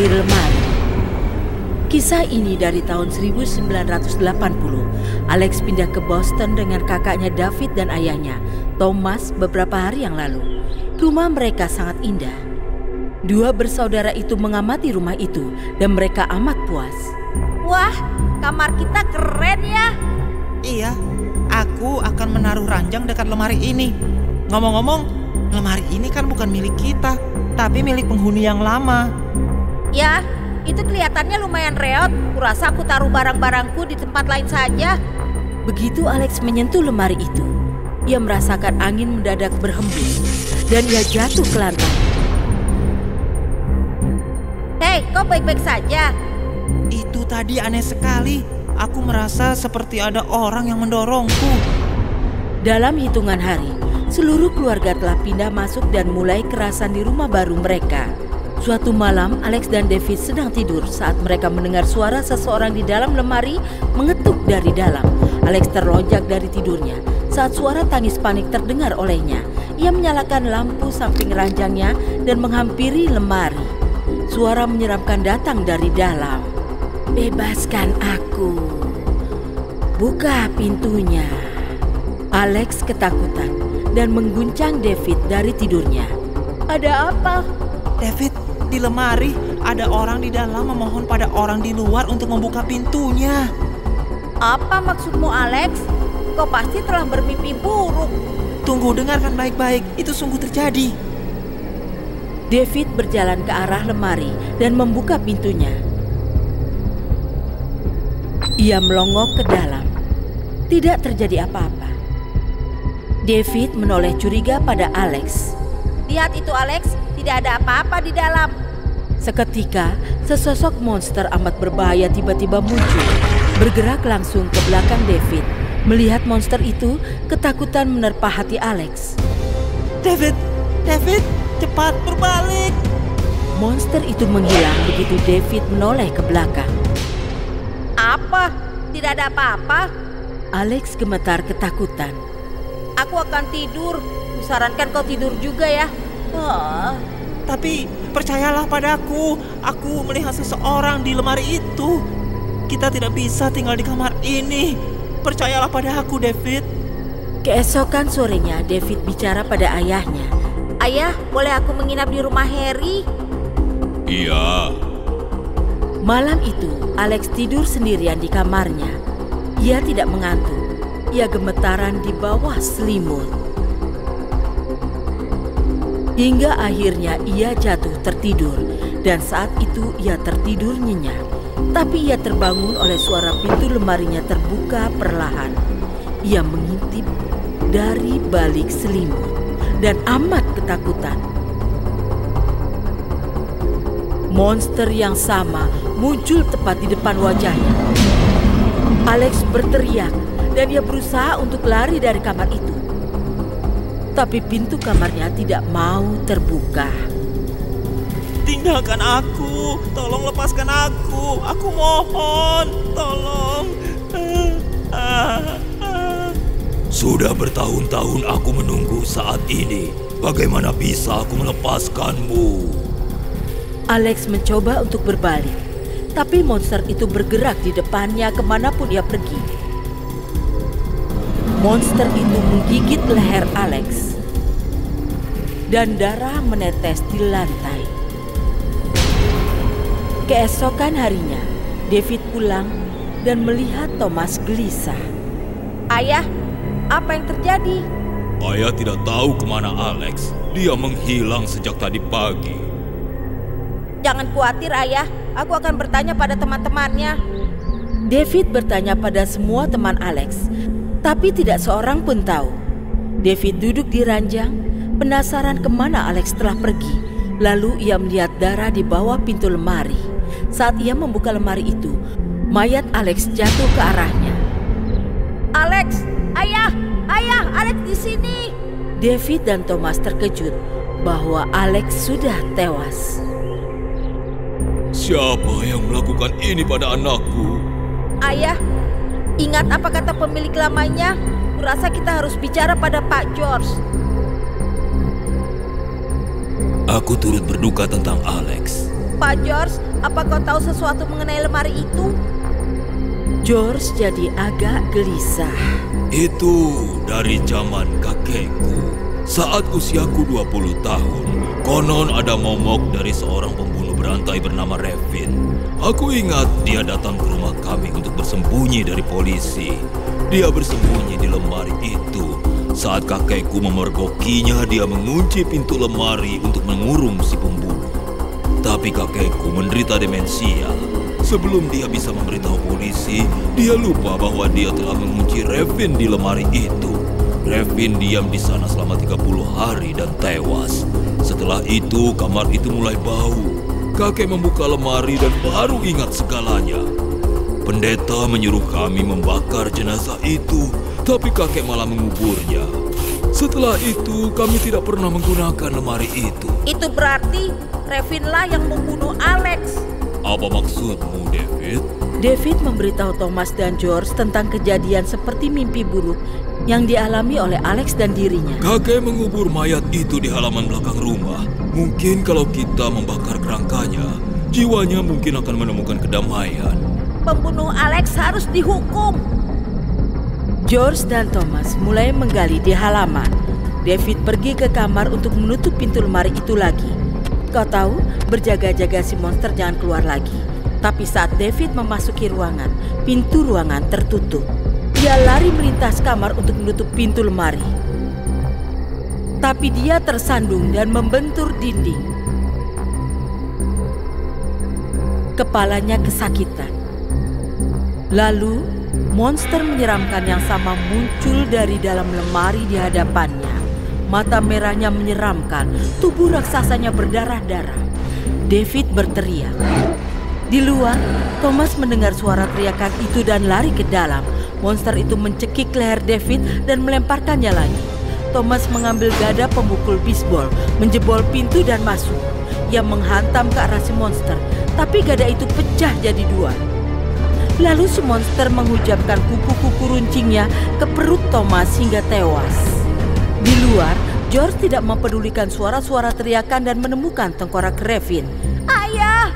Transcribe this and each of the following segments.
mencuri lemari. Kisah ini dari tahun 1980. Alex pindah ke Boston dengan kakaknya David dan ayahnya, Thomas, beberapa hari yang lalu. Rumah mereka sangat indah. Dua bersaudara itu mengamati rumah itu dan mereka amat puas. Wah, kamar kita keren ya. Iya, aku akan menaruh ranjang dekat lemari ini. Ngomong-ngomong, lemari ini kan bukan milik kita, tapi milik penghuni yang lama. Ya, itu kelihatannya lumayan reot. Kurasa aku taruh barang-barangku di tempat lain saja. Begitu Alex menyentuh lemari itu, ia merasakan angin mendadak berhembus dan ia jatuh ke lantai. Hei, kau baik-baik saja? Itu tadi aneh sekali. Aku merasa seperti ada orang yang mendorongku. Dalam hitungan hari, seluruh keluarga telah pindah masuk dan mulai kerasan di rumah baru mereka. Suatu malam, Alex dan David sedang tidur saat mereka mendengar suara seseorang di dalam lemari mengetuk dari dalam. Alex terlonjak dari tidurnya saat suara tangis panik terdengar olehnya. Ia menyalakan lampu samping ranjangnya dan menghampiri lemari. Suara menyeramkan datang dari dalam. Bebaskan aku. Buka pintunya. Alex ketakutan dan mengguncang David dari tidurnya. Ada apa? David, di lemari ada orang di dalam memohon pada orang di luar untuk membuka pintunya. Apa maksudmu, Alex? Kau pasti telah bermimpi buruk. Tunggu, dengarkan baik-baik. Itu sungguh terjadi. David berjalan ke arah lemari dan membuka pintunya. Ia melongok ke dalam. Tidak terjadi apa-apa. David menoleh curiga pada Alex. Lihat itu, Alex. Tidak ada apa-apa di dalam. Seketika, sesosok monster amat berbahaya tiba-tiba muncul. Bergerak langsung ke belakang David. Melihat monster itu, ketakutan menerpa hati Alex. David, cepat berbalik. Monster itu menghilang begitu David menoleh ke belakang. Apa? Tidak ada apa-apa? Alex gemetar ketakutan. Aku akan tidur. Kusarankan kau tidur juga ya. Tapi percayalah padaku, aku melihat seseorang di lemari itu. Kita tidak bisa tinggal di kamar ini. Percayalah pada aku, David. Keesokan sorenya, David bicara pada ayahnya. Ayah, boleh aku menginap di rumah Harry? Iya. Malam itu, Alex tidur sendirian di kamarnya. Ia tidak mengantuk. Ia gemetaran di bawah selimut. Hingga akhirnya ia jatuh tertidur. Dan saat itu ia tertidur nyenyak. Tapi ia terbangun oleh suara pintu lemarinya terbuka perlahan. Ia mengintip dari balik selimut dan amat ketakutan. Monster yang sama muncul tepat di depan wajahnya. Alex berteriak dan ia berusaha untuk lari dari kamar itu. Tapi pintu kamarnya tidak mau terbuka. Tinggalkan aku, tolong lepaskan aku mohon, tolong. Sudah bertahun-tahun aku menunggu saat ini. Bagaimana bisa aku melepaskanmu? Alex mencoba untuk berbalik, tapi monster itu bergerak di depannya kemanapun ia pergi. Monster itu menggigit leher Alex, dan darah menetes di lantai. Keesokan harinya, David pulang dan melihat Thomas gelisah. Ayah, apa yang terjadi? Ayah tidak tahu kemana Alex. Dia menghilang sejak tadi pagi. Jangan khawatir, Ayah. Aku akan bertanya pada teman-temannya. David bertanya pada semua teman Alex, tapi tidak seorang pun tahu. David duduk di ranjang, penasaran kemana Alex telah pergi. Lalu ia melihat darah di bawah pintu lemari. Saat ia membuka lemari itu, mayat Alex jatuh ke arahnya. Alex, Ayah, Alex di sini. David dan Thomas terkejut bahwa Alex sudah tewas. Siapa yang melakukan ini pada anakku? Ayah, ingat apa kata pemilik lamanya? Kurasa kita harus bicara pada Pak George. Aku turut berduka tentang Alex. Pak George, apa kau tahu sesuatu mengenai lemari itu? George jadi agak gelisah. Itu dari zaman kakekku. Saat usiaku 20 tahun, konon ada momok dari seorang pembunuh berantai bernama Revin. Aku ingat dia datang ke rumah kami untuk bersembunyi dari polisi. Dia bersembunyi di lemari itu. Saat kakekku memergokinya, dia mengunci pintu lemari untuk mengurung si pembunuh. Tapi kakekku menderita demensia. Sebelum dia bisa memberitahu polisi, dia lupa bahwa dia telah mengunci Revin di lemari itu. Revin diam di sana selama 30 hari dan tewas. Setelah itu, kamar itu mulai bau. Kakek membuka lemari dan baru ingat segalanya. Pendeta menyuruh kami membakar jenazah itu, tapi kakek malah menguburnya. Setelah itu, kami tidak pernah menggunakan lemari itu. Itu berarti Revinlah yang membunuh Alex. Apa maksudmu, David? David memberitahu Thomas dan George tentang kejadian seperti mimpi buruk yang dialami oleh Alex dan dirinya. Kakek mengubur mayat itu di halaman belakang rumah. Mungkin kalau kita membakar kerangkanya, jiwanya mungkin akan menemukan kedamaian. Pembunuh Alex harus dihukum. George dan Thomas mulai menggali di halaman. David pergi ke kamar untuk menutup pintu lemari itu lagi. Kau tahu, berjaga-jaga si monster jangan keluar lagi. Tapi saat David memasuki ruangan, pintu ruangan tertutup. Dia lari melintas kamar untuk menutup pintu lemari. Tapi dia tersandung dan membentur dinding. Kepalanya kesakitan. Lalu, monster menyeramkan yang sama muncul dari dalam lemari di hadapannya. Mata merahnya menyeramkan, tubuh raksasanya berdarah-darah. David berteriak. Di luar, Thomas mendengar suara teriakan itu dan lari ke dalam. Monster itu mencekik leher David dan melemparkannya lagi. Thomas mengambil gada pemukul bisbol, menjebol pintu dan masuk. Ia menghantam ke arah si monster, tapi gada itu pecah jadi dua. Lalu si monster menghujamkan kuku-kuku runcingnya ke perut Thomas hingga tewas. Di luar, George tidak mempedulikan suara-suara teriakan dan menemukan tengkorak Revin. Ayah!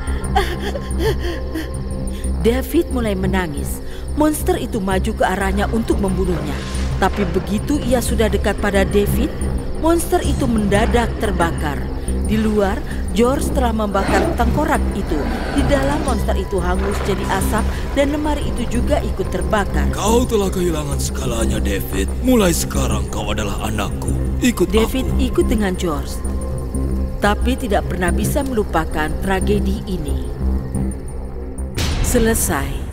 David mulai menangis. Monster itu maju ke arahnya untuk membunuhnya. Tapi begitu ia sudah dekat pada David, monster itu mendadak terbakar. Di luar, George telah membakar tengkorak itu. Di dalam, monster itu hangus jadi asap dan lemari itu juga ikut terbakar. Kau telah kehilangan segalanya, David. Mulai sekarang kau adalah anakku. Ikut David aku. ikut dengan George, tapi tidak pernah bisa melupakan tragedi ini. Selesai.